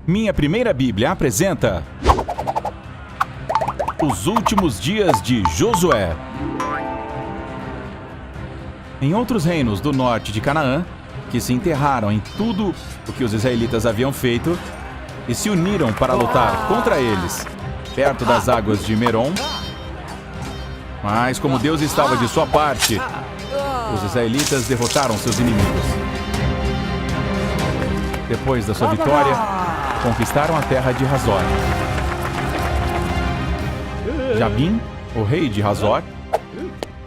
Minha Primeira Bíblia apresenta Os Últimos Dias de Josué. Em outros reinos do norte de Canaã, que se enterraram em tudo o que os israelitas haviam feito e se uniram para lutar contra eles, perto das águas de Merom. Mas como Deus estava de sua parte, os israelitas derrotaram seus inimigos. Depois da sua vitória, conquistaram a terra de Hazor. Jabim, o rei de Hazor,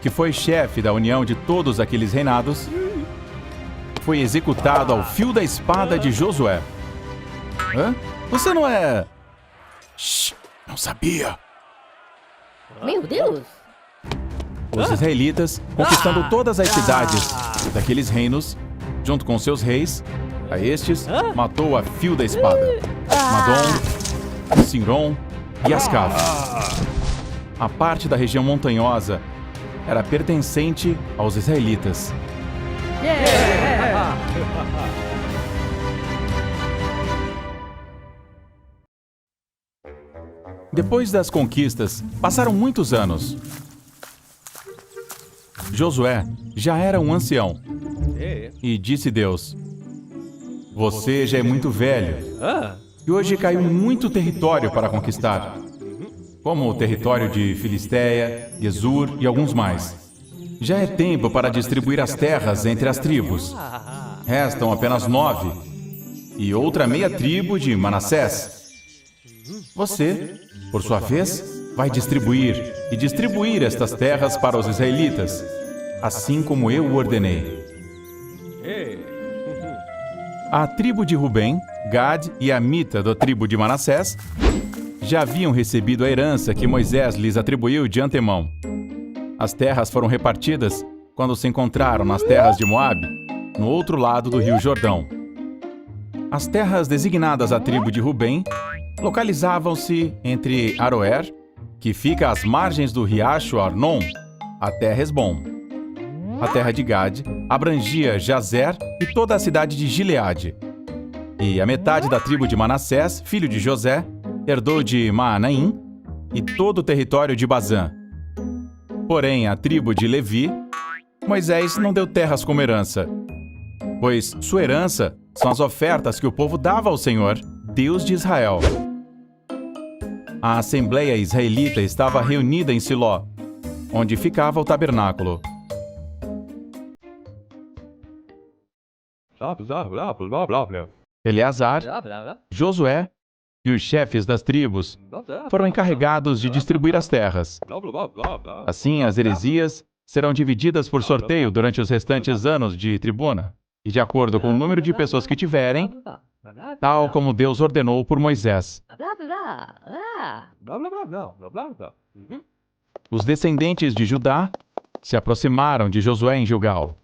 que foi chefe da união de todos aqueles reinados, foi executado ao fio da espada de Josué. Hã? Você não é... Shhh, não sabia. Meu Deus! Os israelitas, conquistando todas as cidades daqueles reinos, junto com seus reis, a estes, matou a fio da espada Madom, Sinrom e Ascaf. A parte da região montanhosa era pertencente aos israelitas. Depois das conquistas, passaram muitos anos. Josué já era um ancião. E disse Deus: Você já é muito velho. E hoje caiu muito território para conquistar, como o território de Filisteia, Gesur e alguns mais. Já é tempo para distribuir as terras entre as tribos. Restam apenas 9 e outra meia tribo de Manassés. Você, por sua vez, vai distribuir estas terras para os israelitas, assim como eu o ordenei. A tribo de Rubem, Gad e a mita da tribo de Manassés já haviam recebido a herança que Moisés lhes atribuiu de antemão. As terras foram repartidas quando se encontraram nas terras de Moabe, no outro lado do rio Jordão. As terras designadas à tribo de Rubem localizavam-se entre Aroer, que fica às margens do riacho Arnon, até Hesbom. A terra de Gad abrangia Jazer e toda a cidade de Gileade. E a metade da tribo de Manassés, filho de José, herdou de Maanaim e todo o território de Bazã. Porém, a tribo de Levi, Moisés não deu terras como herança, pois sua herança são as ofertas que o povo dava ao Senhor, Deus de Israel. A assembleia israelita estava reunida em Siló, onde ficava o tabernáculo. Eleazar, Josué e os chefes das tribos foram encarregados de distribuir as terras. Assim, as heresias serão divididas por sorteio durante os restantes anos de tribuna, e de acordo com o número de pessoas que tiverem, tal como Deus ordenou por Moisés. Os descendentes de Judá se aproximaram de Josué em Gilgal.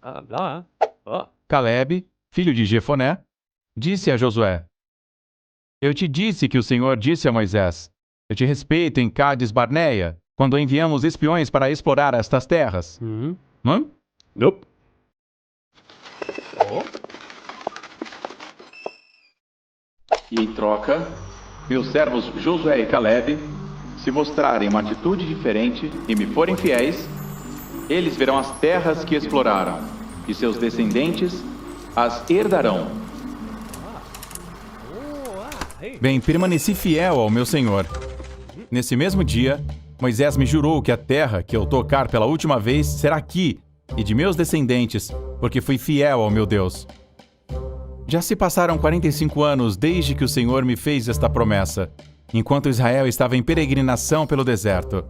Calebe, filho de Jefoné, disse a Josué: Eu te disse que o Senhor disse a Moisés: Eu te respeito em Cades Barneia, quando enviamos espiões para explorar estas terras. Nope. E em troca, meus servos Josué e Calebe, se mostrarem uma atitude diferente e me forem fiéis, eles verão as terras que exploraram, e seus descendentes as herdarão. Bem, permaneci fiel ao meu Senhor. Nesse mesmo dia, Moisés me jurou que a terra que eu tocar pela última vez será aqui e de meus descendentes, porque fui fiel ao meu Deus. Já se passaram 45 anos desde que o Senhor me fez esta promessa, enquanto Israel estava em peregrinação pelo deserto.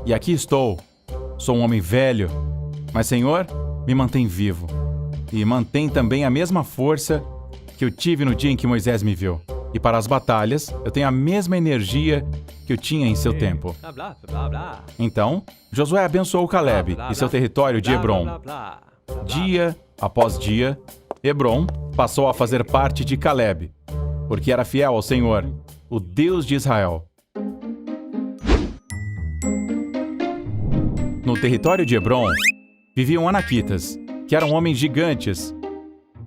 E aqui estou. Sou um homem velho, mas Senhor, me mantém vivo. E mantém também a mesma força que eu tive no dia em que Moisés me viu. E para as batalhas, eu tenho a mesma energia que eu tinha em seu tempo. Então, Josué abençoou Calebe e seu território de Hebrom. Dia após dia, Hebrom passou a fazer parte de Calebe, porque era fiel ao Senhor, o Deus de Israel. No território de Hebrom, viviam anaquitas, que eram homens gigantes,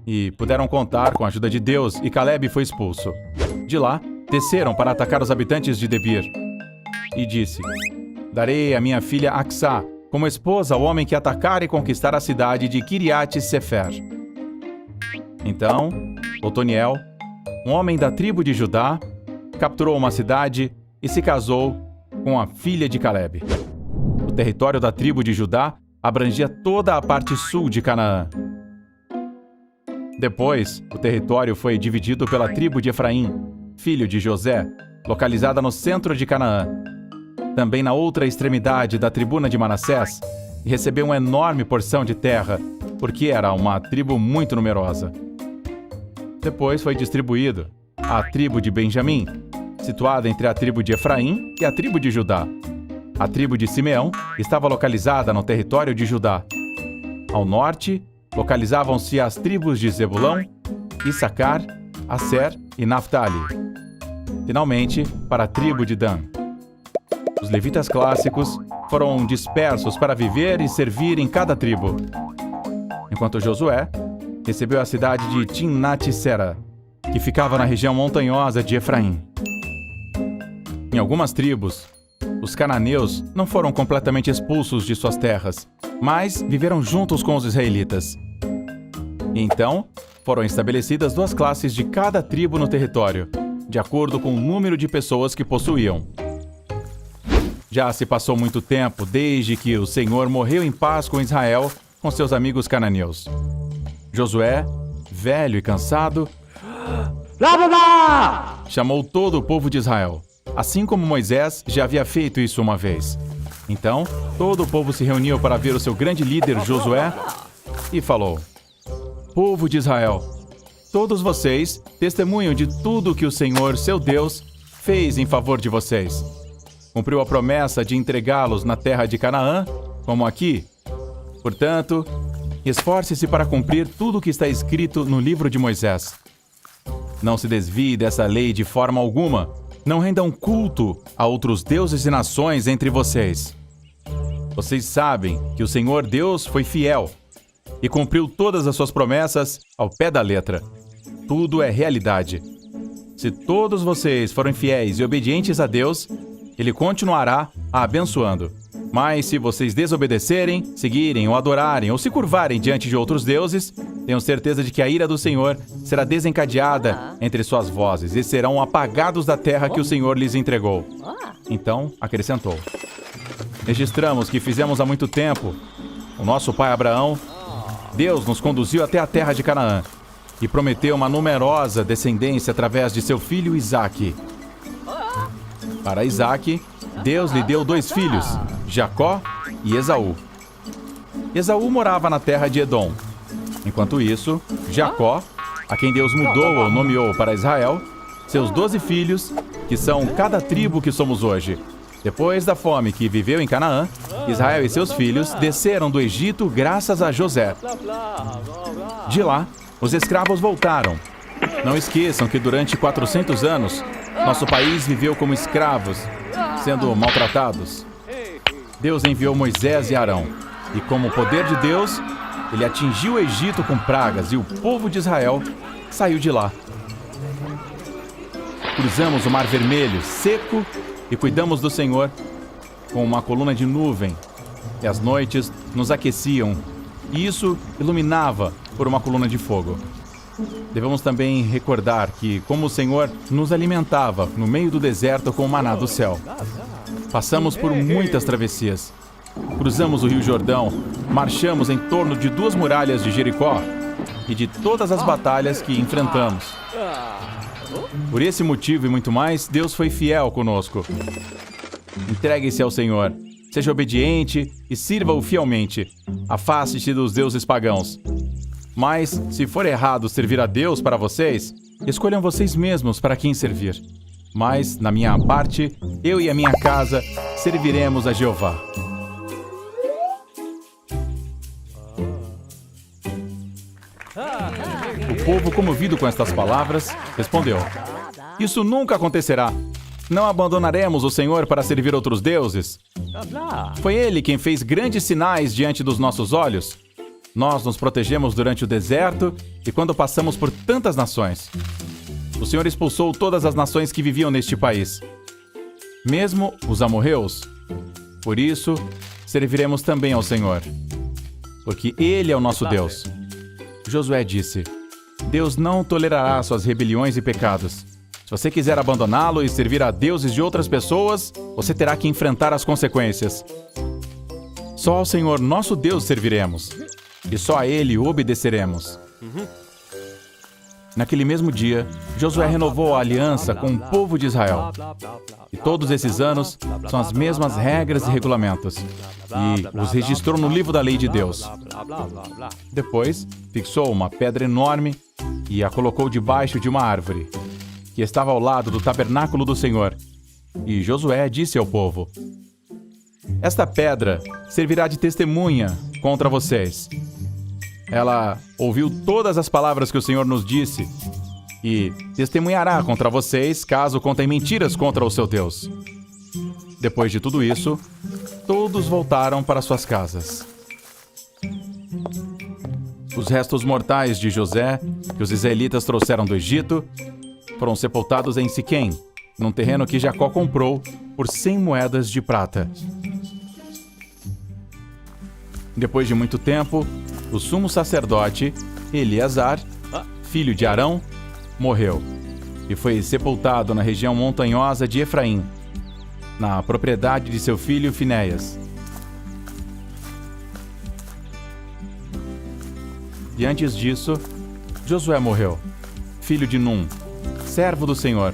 e puderam contar com a ajuda de Deus, e Calebe foi expulso. De lá, desceram para atacar os habitantes de Debir. E disse: Darei a minha filha Aksá como esposa ao homem que atacar e conquistar a cidade de Kiriat Sefer. Então, Otoniel, um homem da tribo de Judá, capturou uma cidade e se casou com a filha de Calebe. O território da tribo de Judá abrangia toda a parte sul de Canaã. Depois, o território foi dividido pela tribo de Efraim, filho de José, localizada no centro de Canaã. Também na outra extremidade da tribuna de Manassés, e recebeu uma enorme porção de terra, porque era uma tribo muito numerosa. Depois foi distribuído à tribo de Benjamim, situada entre a tribo de Efraim e a tribo de Judá. A tribo de Simeão estava localizada no território de Judá. Ao norte, localizavam-se as tribos de Zebulão, Issacar, Asser e Naftali. Finalmente, para a tribo de Dan. Os levitas clássicos foram dispersos para viver e servir em cada tribo. Enquanto Josué recebeu a cidade de Timnat-Sera, que ficava na região montanhosa de Efraim. Em algumas tribos, os cananeus não foram completamente expulsos de suas terras, mas viveram juntos com os israelitas. E então, foram estabelecidas duas classes de cada tribo no território, de acordo com o número de pessoas que possuíam. Já se passou muito tempo desde que o Senhor morreu em paz com Israel, com seus amigos cananeus. Josué, velho e cansado, chamou todo o povo de Israel, assim como Moisés já havia feito isso uma vez. Então, todo o povo se reuniu para ver o seu grande líder Josué e falou: Povo de Israel, todos vocês testemunham de tudo que o Senhor, seu Deus, fez em favor de vocês. Cumpriu a promessa de entregá-los na terra de Canaã, como aqui. Portanto, esforce-se para cumprir tudo o que está escrito no livro de Moisés. Não se desvie dessa lei de forma alguma. Não rendam culto a outros deuses e nações entre vocês. Vocês sabem que o Senhor Deus foi fiel e cumpriu todas as suas promessas ao pé da letra. Tudo é realidade. Se todos vocês forem fiéis e obedientes a Deus, Ele continuará a abençoando. Mas se vocês desobedecerem, seguirem ou adorarem ou se curvarem diante de outros deuses, tenham certeza de que a ira do Senhor será desencadeada entre suas vozes e serão apagados da terra que o Senhor lhes entregou. Então, acrescentou: Registramos que fizemos há muito tempo. O nosso pai Abraão, Deus nos conduziu até a terra de Canaã e prometeu uma numerosa descendência através de seu filho Isaque. Para Isaque, Deus lhe deu 2 filhos, Jacó e Esaú. Esaú morava na terra de Edom. Enquanto isso, Jacó, a quem Deus mudou ou nomeou para Israel, seus 12 filhos, que são cada tribo que somos hoje. Depois da fome que viveu em Canaã, Israel e seus filhos desceram do Egito graças a José. De lá, os escravos voltaram. Não esqueçam que durante 400 anos, nosso país viveu como escravos, sendo maltratados. Deus enviou Moisés e Arão, e como o poder de Deus, ele atingiu o Egito com pragas e o povo de Israel saiu de lá. Cruzamos o Mar Vermelho, seco, e cuidamos do Senhor com uma coluna de nuvem, e as noites nos aqueciam, e isso iluminava por uma coluna de fogo. Devemos também recordar que, como o Senhor nos alimentava no meio do deserto com o maná do céu. Passamos por muitas travessias. Cruzamos o Rio Jordão, marchamos em torno de 2 muralhas de Jericó e de todas as batalhas que enfrentamos. Por esse motivo e muito mais, Deus foi fiel conosco. Entregue-se ao Senhor, seja obediente e sirva-o fielmente. Afaste-se dos deuses pagãos. Mas, se for errado servir a Deus para vocês, escolham vocês mesmos para quem servir. Mas, na minha parte, eu e a minha casa serviremos a Jeová. O povo, comovido com estas palavras, respondeu: Isso nunca acontecerá. Não abandonaremos o Senhor para servir outros deuses. Foi Ele quem fez grandes sinais diante dos nossos olhos. Nós nos protegemos durante o deserto e quando passamos por tantas nações. o Senhor expulsou todas as nações que viviam neste país, mesmo os amorreus. Por isso, serviremos também ao Senhor, porque Ele é o nosso Deus. Josué disse: Deus não tolerará suas rebeliões e pecados. Se você quiser abandoná-lo e servir a deuses de outras pessoas, você terá que enfrentar as consequências. Só ao Senhor nosso Deus serviremos, e só a Ele obedeceremos. Naquele mesmo dia, Josué renovou a aliança com o povo de Israel. E todos esses anos são as mesmas regras e regulamentos. E os registrou no livro da lei de Deus. Depois, fixou uma pedra enorme e a colocou debaixo de uma árvore, que estava ao lado do tabernáculo do Senhor. E Josué disse ao povo: Esta pedra servirá de testemunha contra vocês. Ela ouviu todas as palavras que o Senhor nos disse e testemunhará contra vocês caso contem mentiras contra o seu Deus. Depois de tudo isso, todos voltaram para suas casas. Os restos mortais de José, que os israelitas trouxeram do Egito, foram sepultados em Siquém, num terreno que Jacó comprou por 100 moedas de prata. Depois de muito tempo, o sumo sacerdote, Eleazar, filho de Arão, morreu e foi sepultado na região montanhosa de Efraim, na propriedade de seu filho Finéias. E antes disso, Josué morreu, filho de Num, servo do Senhor,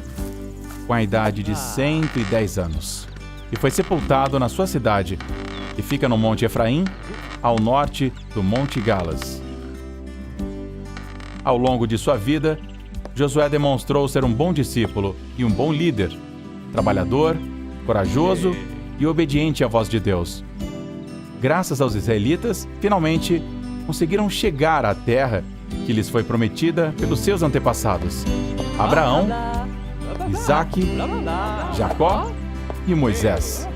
com a idade de 110 anos, e foi sepultado na sua cidade, que fica no Monte Efraim, ao norte do Monte Galas. Ao longo de sua vida, Josué demonstrou ser um bom discípulo e um bom líder, trabalhador, corajoso e obediente à voz de Deus. Graças aos israelitas, finalmente conseguiram chegar à terra que lhes foi prometida pelos seus antepassados: Abraão, Isaque, Jacó e Moisés.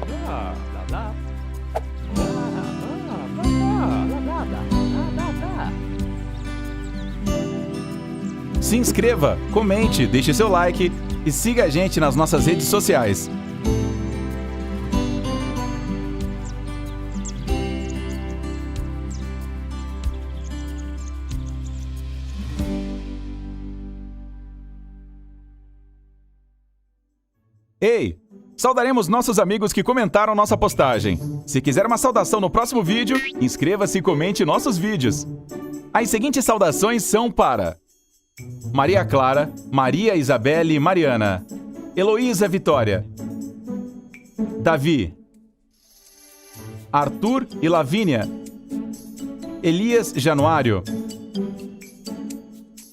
Se inscreva, comente, deixe seu like e siga a gente nas nossas redes sociais. Ei! Saudaremos nossos amigos que comentaram nossa postagem. Se quiser uma saudação no próximo vídeo, inscreva-se e comente nossos vídeos. As seguintes saudações são para Maria Clara, Maria Isabelle e Mariana, Heloísa Vitória, Davi, Arthur e Lavínia, Elias Januário,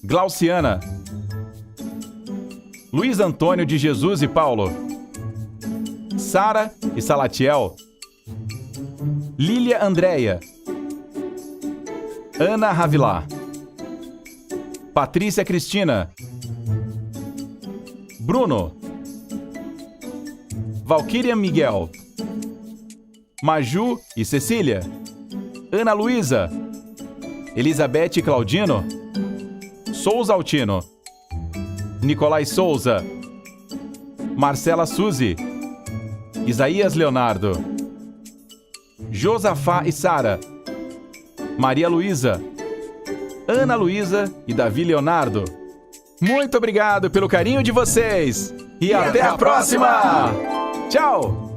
Glauciana, Luiz Antônio de Jesus e Paulo, Sara e Salatiel, Lília Andréia, Ana Ravilá, Patrícia Cristina, Bruno, Valquíria Miguel, Maju e Cecília, Ana Luísa, Elizabeth Claudino, Souza Altino, Nicolai Souza, Marcela Suzy, Isaías Leonardo, Josafá e Sara, Maria Luísa, Ana Luísa e Davi Leonardo. Muito obrigado pelo carinho de vocês e até a próxima! Tchau!